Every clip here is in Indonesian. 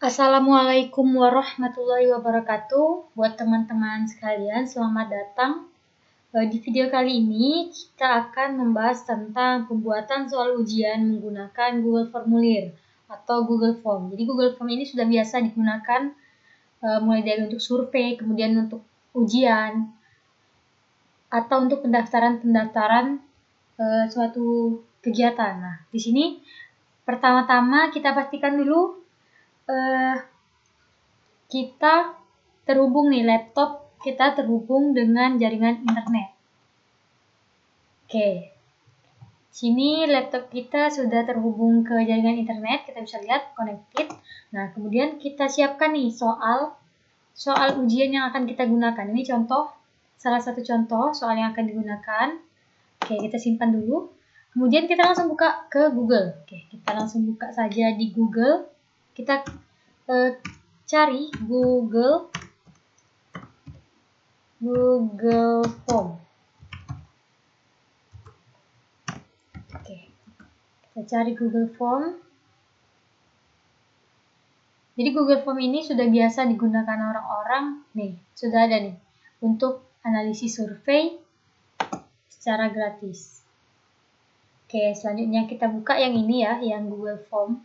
Assalamualaikum warahmatullahi wabarakatuh. Buat teman-teman sekalian, selamat datang. Di video kali ini kita akan membahas tentang pembuatan soal ujian menggunakan Google Formulir atau Google Form. Jadi Google Form ini sudah biasa digunakan mulai dari untuk survei, kemudian untuk ujian, atau untuk pendaftaran suatu kegiatan. Nah, di sini pertama-tama kita pastikan dulu kita terhubung nih, laptop kita terhubung dengan jaringan internet. Oke, sini laptop kita sudah terhubung ke jaringan internet, kita bisa lihat connected. Nah, kemudian kita siapkan nih soal ujian yang akan kita gunakan. Ini contoh, salah satu contoh soal yang akan digunakan. Oke, kita simpan dulu. Kemudian kita langsung buka ke Google. Oke, kita langsung buka saja di Google. Kita cari Google Form. Oke, kita cari Google Form. Jadi Google Form ini sudah biasa digunakan orang-orang. Nih, sudah ada nih untuk analisis survei secara gratis. Oke, selanjutnya kita buka yang ini ya, yang Google Form.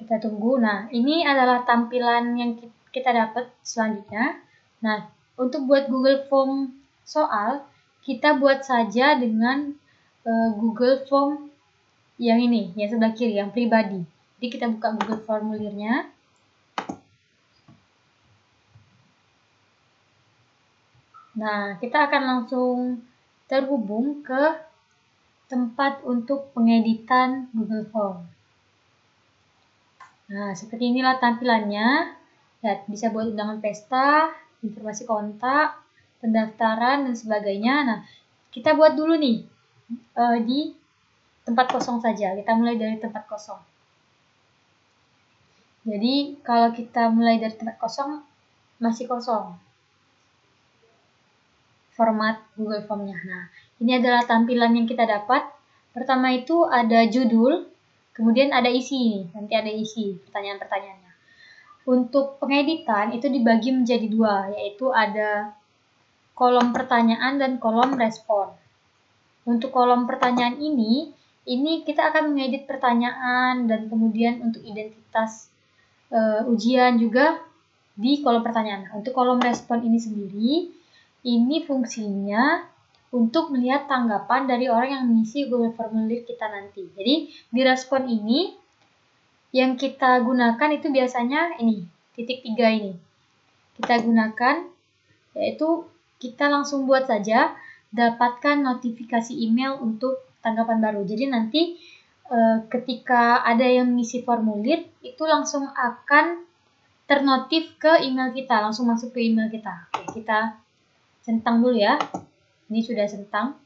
Kita tunggu. Nah, ini adalah tampilan yang kita dapat selanjutnya. Nah, untuk buat Google Form soal, kita buat saja dengan Google Form yang ini, yang sebelah kiri, yang pribadi. Jadi kita buka Google Formulirnya. Nah, kita akan langsung terhubung ke tempat untuk pengeditan Google Form. Nah, seperti inilah tampilannya. Lihat, bisa buat undangan pesta, informasi kontak, pendaftaran, dan sebagainya. Nah, kita buat dulu nih di tempat kosong saja. Kita mulai dari tempat kosong. Jadi, kalau kita mulai dari tempat kosong, masih kosong format Google Form-nya. Nah, ini adalah tampilan yang kita dapat. Pertama itu ada judul, kemudian ada isi. Nanti ada isi pertanyaan-pertanyaannya. Untuk pengeditan itu dibagi menjadi dua, yaitu ada kolom pertanyaan dan kolom respon. Untuk kolom pertanyaan ini kita akan mengedit pertanyaan dan kemudian untuk identitas ujian juga di kolom pertanyaan. Untuk kolom respon ini sendiri, ini fungsinya untuk melihat tanggapan dari orang yang mengisi Google Formulir kita nanti. Jadi di respon ini yang kita gunakan itu biasanya ini, titik 3 ini. Kita gunakan, yaitu kita langsung buat saja, dapatkan notifikasi email untuk tanggapan baru. Jadi nanti ketika ada yang mengisi formulir, itu langsung akan ternotif ke email kita, langsung masuk ke email kita. Oke, kita centang dulu ya. Ini sudah centang.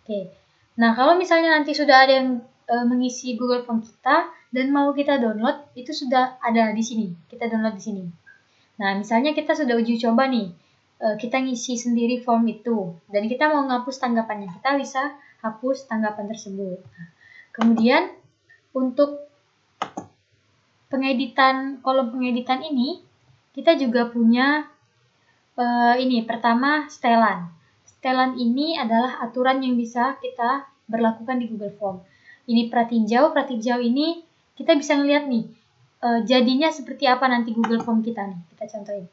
Oke. Nah, kalau misalnya nanti sudah ada yang mengisi Google Form kita dan mau kita download, itu sudah ada di sini. Kita download di sini. Nah, misalnya kita sudah uji coba nih, kita ngisi sendiri form itu, dan kita mau ngapus tanggapannya, kita bisa hapus tanggapan tersebut. Nah, kemudian untuk kolom pengeditan ini, kita juga punya ini, pertama setelan. Setelan ini adalah aturan yang bisa kita berlakukan di Google Form. Ini pratinjau ini kita bisa ngeliat nih, jadinya seperti apa nanti Google Form kita nih. Kita contohin.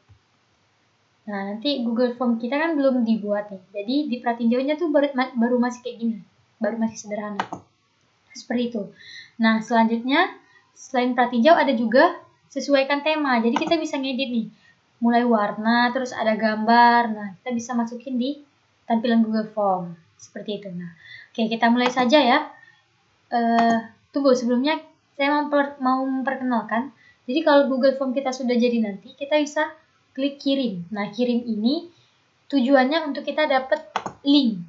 Nah, nanti Google Form kita kan belum dibuat nih. Jadi di pratinjaunya tuh baru masih kayak gini. Baru masih sederhana. Seperti itu. Nah, selanjutnya selain pratinjau ada juga sesuaikan tema. Jadi kita bisa ngedit nih. Mulai warna, terus ada gambar. Nah, kita bisa masukin di tampilan Google Form. Seperti itu. Nah, oke, kita mulai saja ya. Tunggu, sebelumnya saya mau memperkenalkan. Jadi kalau Google Form kita sudah jadi nanti, kita bisa klik kirim. Nah, kirim ini tujuannya untuk kita dapat link.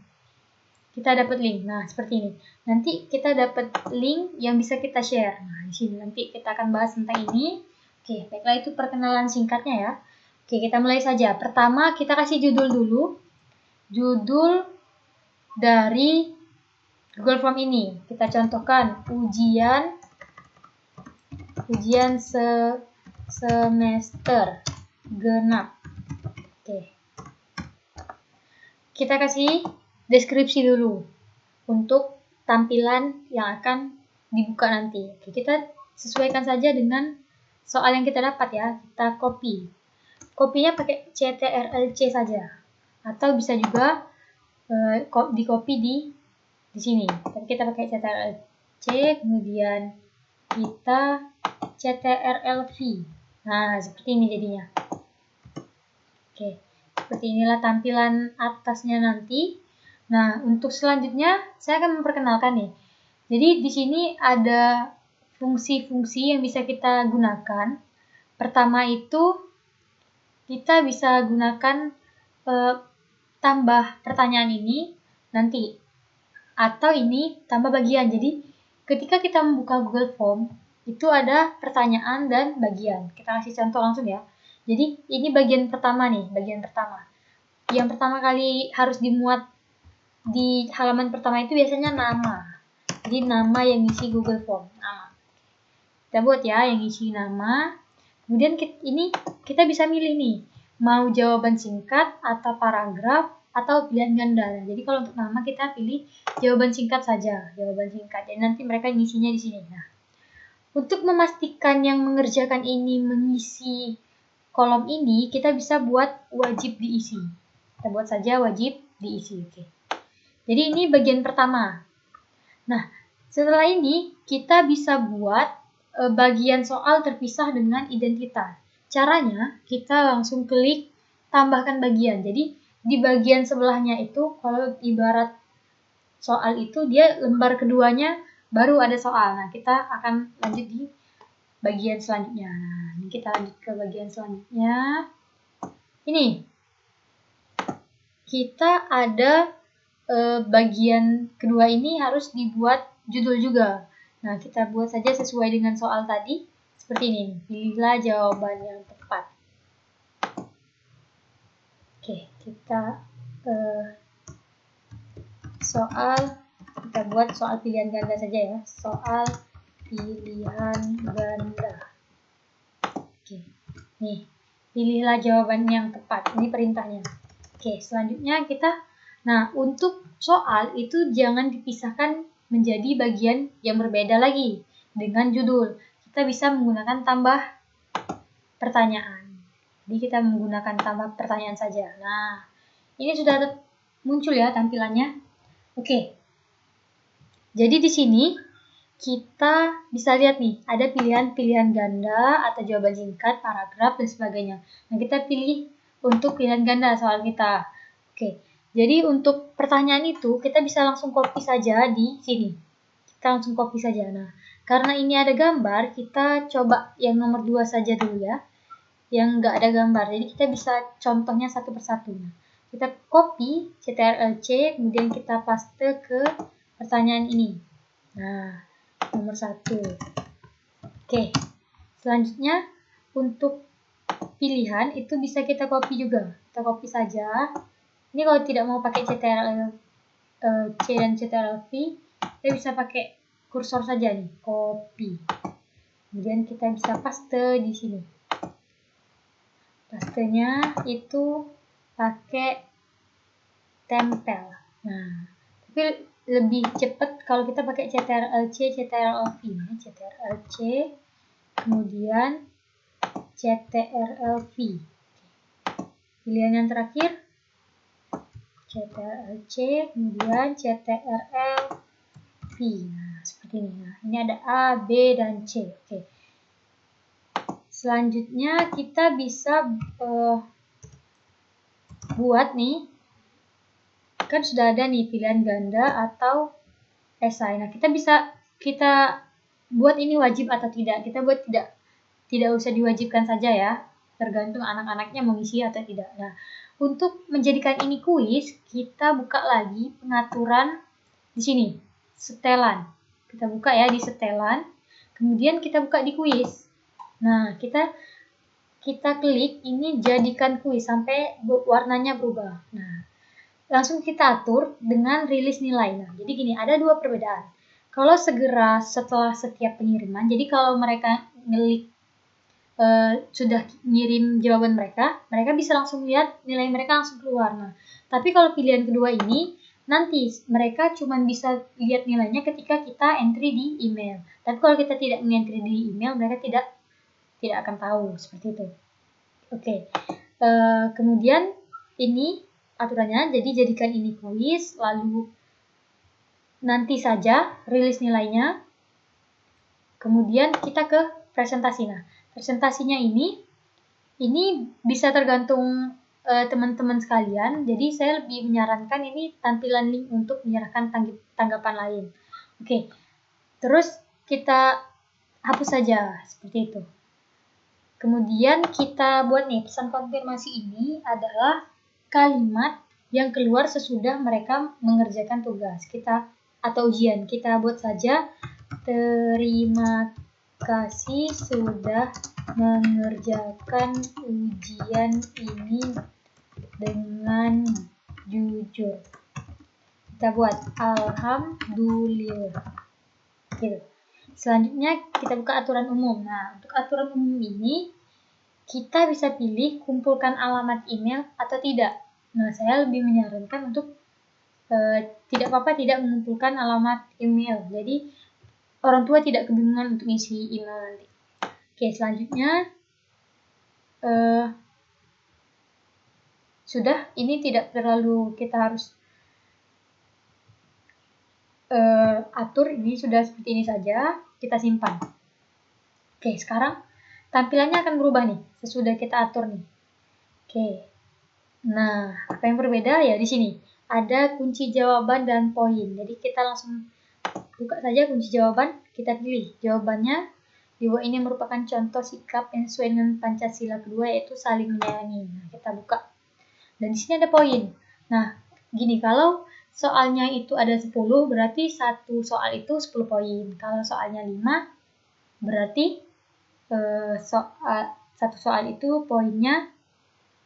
Kita dapat link. Nah, seperti ini. Nanti kita dapat link yang bisa kita share. Nah, di sini nanti kita akan bahas tentang ini. Oke, baiklah, itu perkenalan singkatnya ya. Oke, kita mulai saja. Pertama, kita kasih judul dulu. Judul dari Google Form ini. Kita contohkan ujian ujian semester genap. Oke. Kita kasih deskripsi dulu untuk tampilan yang akan dibuka nanti. Oke, kita sesuaikan saja dengan soal yang kita dapat ya. Kita copy. Kopinya pakai CTRL-C saja. Atau bisa juga di copy di sini. Tapi kita pakai CTRL-C, kemudian kita CTRL-V. Nah, seperti ini jadinya. Oke, seperti inilah tampilan atasnya nanti. Nah, untuk selanjutnya saya akan memperkenalkan nih. Jadi di sini ada fungsi-fungsi yang bisa kita gunakan. Pertama itu kita bisa gunakan tambah pertanyaan ini nanti, atau ini tambah bagian. Jadi ketika kita membuka Google Form itu ada pertanyaan dan bagian. Kita kasih contoh langsung ya. Jadi ini bagian pertama nih, bagian pertama. Yang pertama kali harus dimuat di halaman pertama itu biasanya nama. Jadi nama yang isi Google Form, nama. Kita buat ya yang isi nama. Kemudian ini kita bisa milih nih, mau jawaban singkat atau paragraf atau pilihan ganda. Jadi kalau untuk nama kita pilih jawaban singkat saja, jawaban singkat. Jadi nanti mereka ngisinya di sini. Nah, untuk memastikan yang mengerjakan ini mengisi kolom ini, kita bisa buat wajib diisi. Kita buat saja wajib diisi. Oke. Jadi ini bagian pertama. Nah, setelah ini kita bisa buat bagian soal terpisah dengan identitas. Caranya kita langsung klik tambahkan bagian. Jadi di bagian sebelahnya itu kalau ibarat soal itu dia lembar keduanya baru ada soal. Nah, kita akan lanjut di bagian selanjutnya. Nah, ini kita lanjut ke bagian selanjutnya. Ini kita ada bagian kedua ini harus dibuat judul juga. Nah, kita buat saja sesuai dengan soal tadi. Seperti ini. Pilihlah jawaban yang tepat. Oke, kita kita buat soal pilihan ganda saja ya. Soal pilihan ganda. Oke, nih. Pilihlah jawaban yang tepat. Ini perintahnya. Oke, selanjutnya nah, untuk soal itu jangan dipisahkan menjadi bagian yang berbeda lagi dengan judul. Kita bisa menggunakan tambah pertanyaan. Jadi kita menggunakan tambah pertanyaan saja. Nah, ini sudah muncul ya tampilannya. Oke. Jadi di sini kita bisa lihat nih, ada pilihan-pilihan ganda atau jawaban singkat, paragraf, dan sebagainya. Nah, kita pilih untuk pilihan ganda soal kita. Oke. Jadi untuk pertanyaan itu kita bisa langsung copy saja di sini. Kita langsung copy saja. Nah, karena ini ada gambar, kita coba yang nomor 2 saja dulu ya. Yang nggak ada gambar. Jadi kita bisa contohnya satu persatu. Nah, kita copy CTRL-C, kemudian kita paste ke pertanyaan ini. Nah, nomor 1. Oke. Selanjutnya untuk pilihan itu bisa kita copy juga. Kita copy saja. Ini kalau tidak mau pakai CTRL-C dan CTRL-V, kita bisa pakai kursor saja nih, copy. Kemudian kita bisa paste di sini. Pastenya itu pakai tempel. Nah, tapi lebih cepat kalau kita pakai CTRL-C, CTRL-V. CTRL-C, kemudian CTRL-V. Pilihan yang terakhir CTRL-C, kemudian CTRL-V. Nah, seperti ini. Nah, ini ada A, B, dan C. Oke. Selanjutnya kita bisa buat nih, kan sudah ada nih pilihan ganda atau esai. Nah, kita buat ini wajib atau tidak. Kita buat tidak usah diwajibkan saja ya. Tergantung anak-anaknya mau ngisi atau tidak. Nah, untuk menjadikan ini kuis, kita buka lagi pengaturan di sini, setelan. Kita buka ya di setelan, kemudian kita buka di kuis. Nah, kita klik ini jadikan kuis sampai warnanya berubah. Nah, langsung kita atur dengan rilis nilai. Nah, jadi gini, ada dua perbedaan. Kalau segera setelah setiap pengiriman, jadi kalau mereka sudah ngirim jawaban mereka bisa langsung lihat nilai mereka langsung keluar. Nah, tapi kalau pilihan kedua ini, nanti mereka cuma bisa lihat nilainya ketika kita entry di email. Tapi kalau kita tidak mengentry di email, mereka tidak akan tahu seperti itu. Oke. Kemudian ini aturannya, jadi jadikan ini quiz, lalu nanti saja rilis nilainya. Kemudian kita ke presentasi. Nah, presentasinya ini bisa tergantung teman-teman sekalian. Jadi saya lebih menyarankan ini tampilan link untuk menyerahkan tanggapan lain. Oke. Terus kita hapus saja seperti itu. Kemudian kita buat nih, pesan konfirmasi ini adalah kalimat yang keluar sesudah mereka mengerjakan tugas atau ujian. Kita buat saja, terima kasih sudah mengerjakan ujian ini dengan jujur. Kita buat alhamdulillah. Gitu. Selanjutnya kita buka aturan umum. Nah, untuk aturan umum ini kita bisa pilih kumpulkan alamat email atau tidak. Nah, saya lebih menyarankan untuk tidak apa-apa tidak mengumpulkan alamat email. Jadi orang tua tidak kebingungan untuk isi email nanti. Oke, selanjutnya sudah, ini tidak terlalu kita harus atur, ini sudah seperti ini saja, kita simpan. Oke, sekarang tampilannya akan berubah nih sesudah kita atur nih. Oke. Nah, apa yang berbeda ya di sini? Ada kunci jawaban dan poin. Jadi kita langsung buka saja kunci jawaban, kita pilih jawabannya. Di bawah ini merupakan contoh sikap yang sesuai dengan Pancasila kedua, yaitu saling menyayangi. Nah, kita buka. Dan di sini ada poin. Nah, gini, kalau soalnya itu ada 10, berarti satu soal itu 10 poin. Kalau soalnya 5, berarti satu soal itu poinnya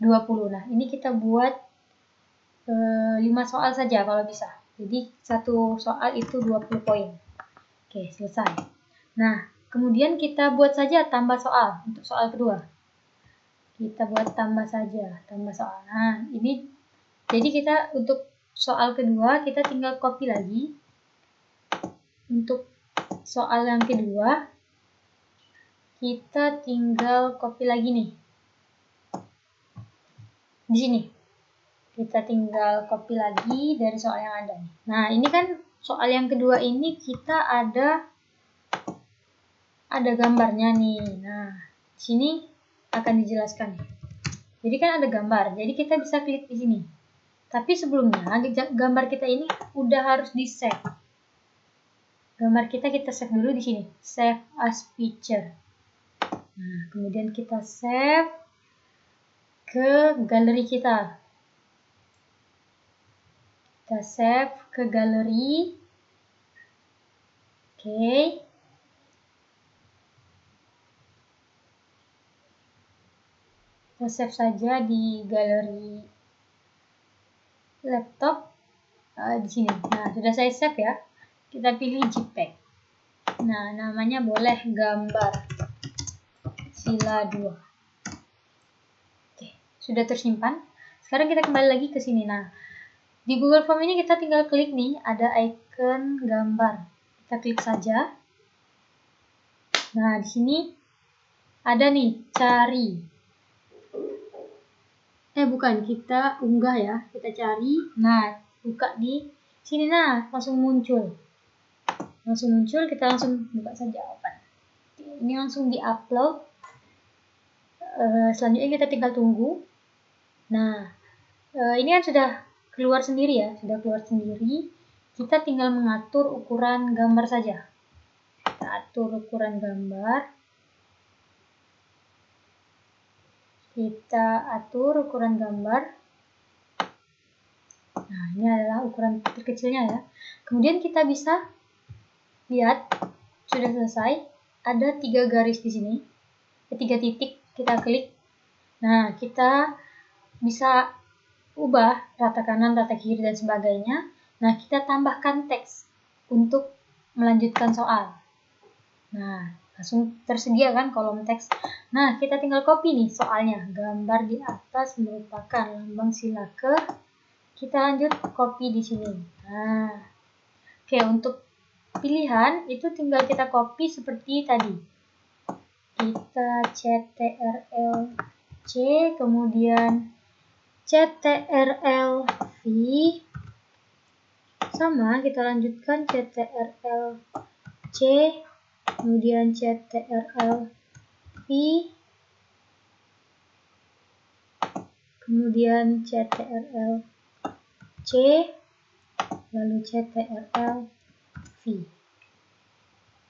20. Nah, ini kita buat 5 soal saja kalau bisa. Jadi satu soal itu 20 poin. Oke, selesai. Nah, kemudian kita buat saja tambah soal untuk soal kedua. Kita buat tambah saja, tambah soal. Nah, ini jadi kita untuk soal kedua kita tinggal copy lagi. Untuk soal yang kedua kita tinggal copy lagi nih. Di sini. Kita tinggal copy lagi dari soal yang ada nih. Nah, ini kan soal yang kedua ini kita ada gambarnya nih. Nah, di sini akan dijelaskan. Jadi kan ada gambar. Jadi kita bisa klik di sini. Tapi sebelumnya gambar kita ini udah harus di-save. Gambar kita save dulu di sini. Save as picture. Nah, kemudian kita save ke galeri kita. Kita save ke galeri. Oke. Kita save saja di galeri laptop di sini. Nah, sudah saya save ya. Kita pilih JPEG. Nah, namanya boleh gambar sila 2. Oke, sudah tersimpan. Sekarang kita kembali lagi ke sini. Nah, di Google Form ini kita tinggal klik nih, ada icon gambar. Kita klik saja. Nah, di sini ada nih, cari. Bukan, kita unggah ya. Kita cari. Nah, buka di sini. Nah, langsung muncul. Kita langsung buka saja open. Ini langsung di-upload. Selanjutnya kita tinggal tunggu. Nah, ini kan sudah keluar sendiri ya, Kita tinggal mengatur ukuran gambar saja. Kita atur ukuran gambar. Nah, ini adalah ukuran terkecilnya ya. Kemudian kita bisa lihat sudah selesai. Ada 3 garis di sini, 3 titik. Kita klik. Nah, kita bisa ubah rata kanan, rata kiri, dan sebagainya. Nah, kita tambahkan teks untuk melanjutkan soal. Nah, langsung tersedia kan kolom teks. Nah, kita tinggal copy nih soalnya. Gambar di atas merupakan lambang sila ke. Kita lanjut copy di sini. Nah, oke, untuk pilihan itu tinggal kita copy seperti tadi. Kita CTRL C, kemudian CTRL V, sama kita lanjutkan CTRL C, kemudian CTRL V, kemudian CTRL C, lalu CTRL V.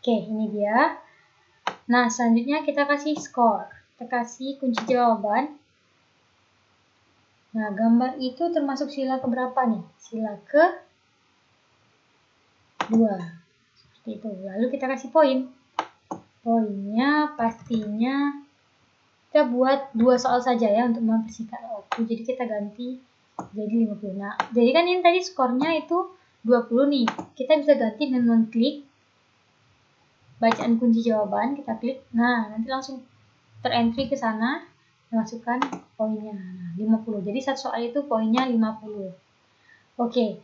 Oke, ini dia. Nah, selanjutnya kita kasih skor. Kita kasih kunci jawaban. Nah, gambar itu termasuk sila keberapa nih? Sila ke 2. Seperti itu. Lalu kita kasih poin. Poinnya pastinya kita buat 2 soal saja ya untuk mempersingkat waktu. Jadi kita ganti jadi 50. Nah, jadi kan ini tadi skornya itu 20 nih. Kita bisa ganti dengan mengklik bacaan kunci jawaban, kita klik. Nah, nanti langsung terentry ke sana, masukkan poinnya. Nah, 50. Jadi satu soal itu poinnya 50. Oke.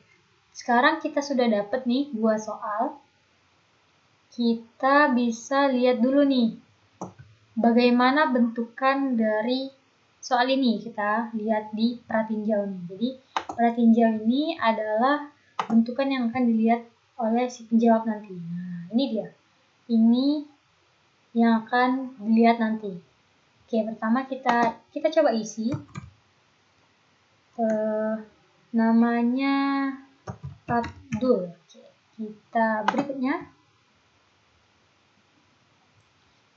Sekarang kita sudah dapat nih 2 soal. Kita bisa lihat dulu nih bagaimana bentukan dari soal ini. Kita lihat di pratinjau nih. Jadi pratinjau ini adalah bentukan yang akan dilihat oleh si penjawab nanti. Nah, ini dia. Ini yang akan dilihat nanti. Oke, pertama kita coba isi. Namanya Abdul. Oke, kita berikutnya.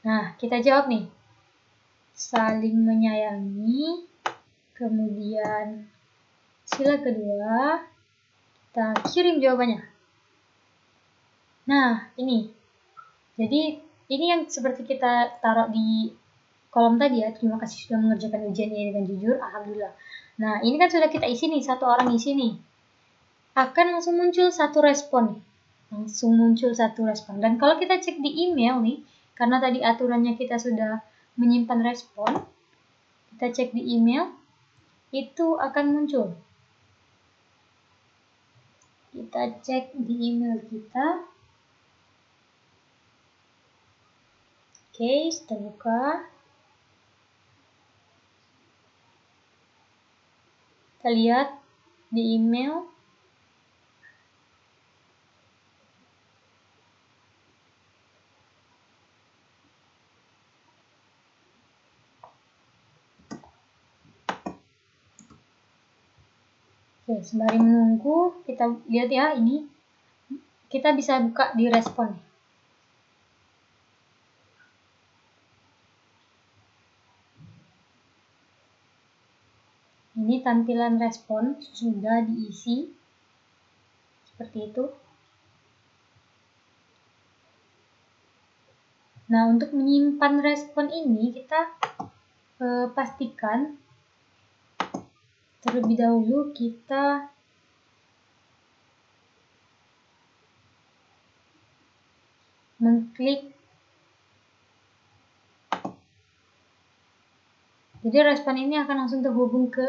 Nah, kita jawab nih. Saling menyayangi. Kemudian sila kedua. Kita kirim jawabannya. Nah, ini. Jadi, ini yang seperti kita taruh di kolom tadi ya. Terima kasih sudah mengerjakan ujian ini dengan jujur. Alhamdulillah. Nah, ini kan sudah kita isi nih. Satu orang isi nih. Akan langsung muncul satu respon. Langsung muncul satu respon. Dan kalau kita cek di email nih. Karena tadi aturannya kita sudah menyimpan respon. Kita cek di email. Itu akan muncul. Kita cek di email kita. Oke, kita buka. Kita lihat di email. Oke, sembari menunggu, kita lihat ya ini. Kita bisa buka di respon. Ini tampilan respon sudah diisi. Seperti itu. Nah, untuk menyimpan respon ini kita pastikan terlebih dahulu kita mengklik. Jadi respon ini akan langsung terhubung ke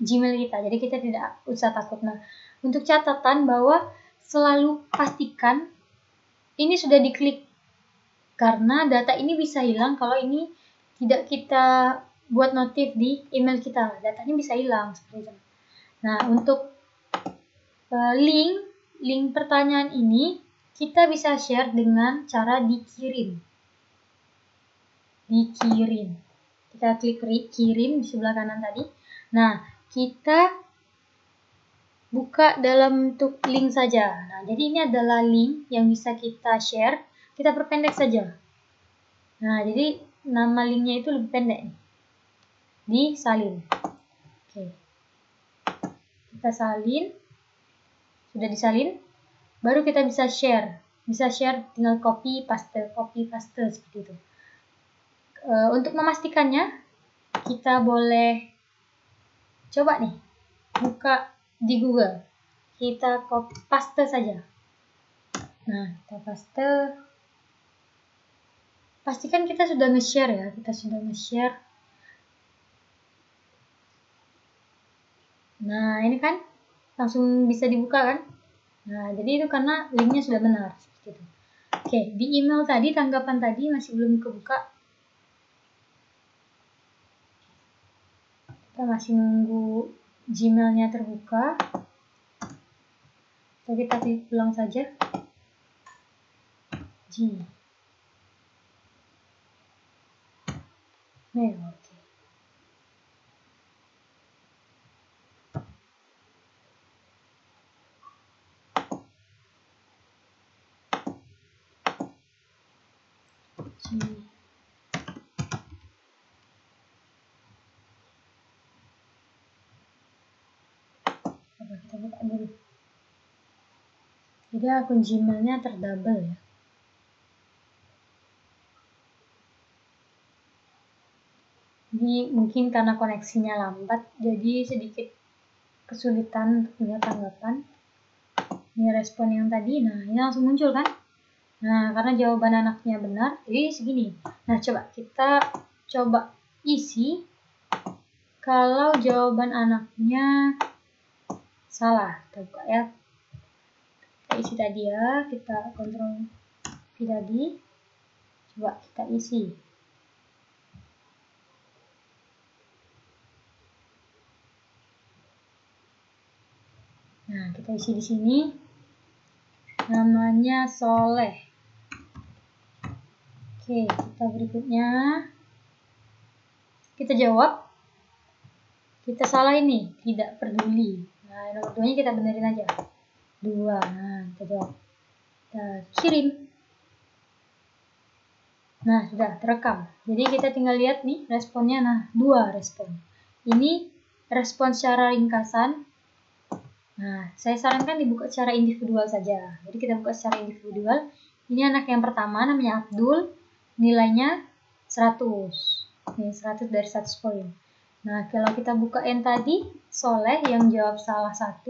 Gmail kita. Jadi kita tidak usah takut. Nah, untuk catatan bahwa selalu pastikan ini sudah diklik. Karena data ini bisa hilang kalau ini tidak kita buat notif di email kita. Datanya bisa hilang seperti itu. Nah, untuk link pertanyaan ini kita bisa share dengan cara dikirim. Kita klik kirim di sebelah kanan tadi. Nah, kita buka dalam bentuk link saja. Nah, jadi ini adalah link yang bisa kita share. Kita perpendek saja. Nah, jadi nama linknya itu lebih pendek nih. Disalin. Oke. Kita salin. Sudah disalin. Baru kita bisa share. Bisa share tinggal copy paste seperti itu. Untuk memastikannya, kita boleh coba nih buka di Google. Kita copy paste saja. Nah, kita paste. pastikan kita sudah nge-share ya, kita sudah nge-share. Nah, ini kan langsung bisa dibuka kan? Nah, jadi itu karena linknya sudah benar. Seperti itu. Oke, di email tadi, tanggapan tadi masih belum kebuka. Kita masih nunggu Gmail-nya terbuka. Atau kita ulang saja. Gmail, oke. Coba kita buka dulu. Jadi akun Gmail-nya terdouble ya. Jadi mungkin karena koneksinya lambat, jadi sedikit kesulitan untuk punya tanggapan. Ini respon yang tadi, nah ini langsung muncul kan? Nah, karena jawaban anaknya benar, jadi segini. Nah, coba kita isi kalau jawaban anaknya salah. Kita buka ya. Kita isi tadi ya, kita kontrol tadi. Coba kita isi. Nah, kita isi di sini. Namanya Soleh. Oke, kita berikutnya. Kita jawab. Kita salah ini, tidak peduli. Nah, nomor 2-nya kita benerin aja. 2. Nah, kita jawab. Kita kirim. Nah, sudah terekam. Jadi kita tinggal lihat nih responnya. Nah, 2 respon. Ini respon secara ringkasan. Nah, saya sarankan dibuka secara individual saja. Jadi kita buka secara individual. Ini anak yang pertama namanya Abdul. Nilainya 100. Ini 100 dari 100 poin. Nah, kalau kita buka yang tadi, Soleh yang jawab salah 1.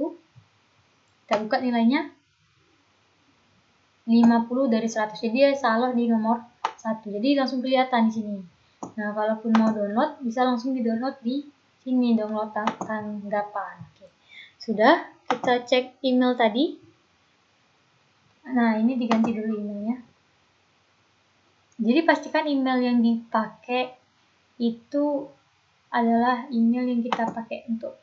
Kita buka nilainya 50 dari 100. Jadi dia salah di nomor 1. Jadi langsung kelihatan di sini. Nah, kalaupun mau download, bisa langsung di-download di sini, download tanggapan. Oke. Sudah, kita cek email tadi. Nah, ini diganti dulu emailnya. Jadi pastikan email yang dipakai itu adalah email yang kita pakai untuk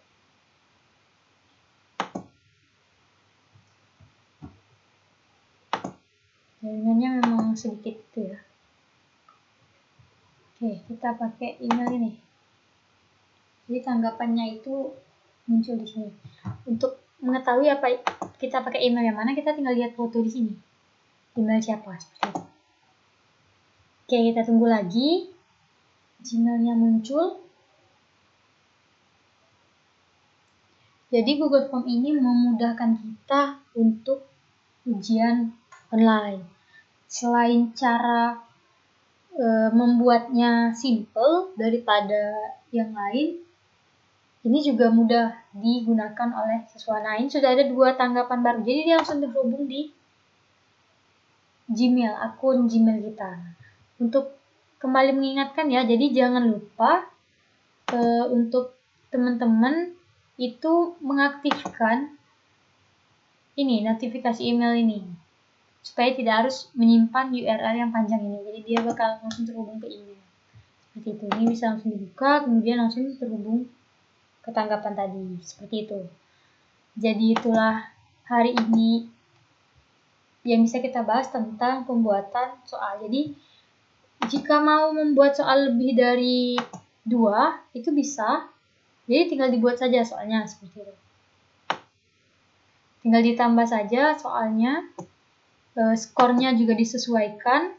jaringannya memang sedikit itu ya. Oke, kita pakai email ini. Jadi tanggapannya itu muncul di sini. Untuk mengetahui apa kita pakai email yang mana, kita tinggal lihat foto di sini. Email siapa seperti itu. Oke, kita tunggu lagi. Gmail-nya muncul. Jadi Google Form ini memudahkan kita untuk ujian online. Selain cara membuatnya simple daripada yang lain, ini juga mudah digunakan oleh siswa. Nah, ini sudah ada 2 tanggapan baru. Jadi dia langsung terhubung di Gmail, akun Gmail kita. Untuk kembali mengingatkan ya, jadi jangan lupa untuk teman-teman itu mengaktifkan ini notifikasi email ini supaya tidak harus menyimpan URL yang panjang ini. Jadi dia bakal langsung terhubung ke email. Seperti itu. Ini bisa langsung dibuka, kemudian langsung terhubung ke tanggapan tadi. Seperti itu. Jadi itulah hari ini yang bisa kita bahas tentang pembuatan soal. Jadi jika mau membuat soal lebih dari 2, itu bisa. Jadi tinggal dibuat saja soalnya seperti itu. Tinggal ditambah saja soalnya. Skornya juga disesuaikan.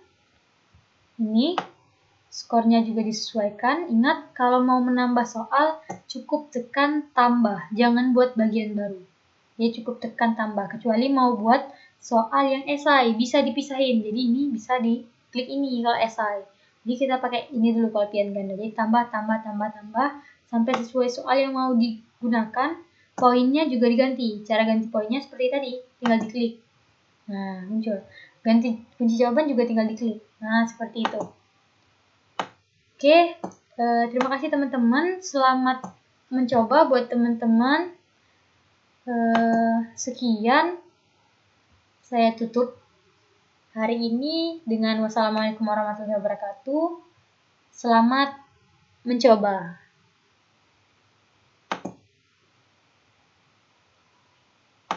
Ini skornya juga disesuaikan. Ingat, kalau mau menambah soal cukup tekan tambah, jangan buat bagian baru. Jadi cukup tekan tambah, kecuali mau buat soal yang esai, bisa dipisahin. Jadi ini bisa diklik ini kalau esai. Jadi kita pakai ini dulu kalau pilihan ganda. Jadi tambah sampai sesuai soal yang mau digunakan. Poinnya juga diganti. Cara ganti poinnya seperti tadi, tinggal diklik. Nah, muncul. Ganti kunci jawaban juga tinggal diklik. Nah, seperti itu. Oke, terima kasih teman-teman. Selamat mencoba buat teman-teman. Sekian, saya tutup hari ini dengan wassalamualaikum warahmatullahi wabarakatuh. Selamat mencoba.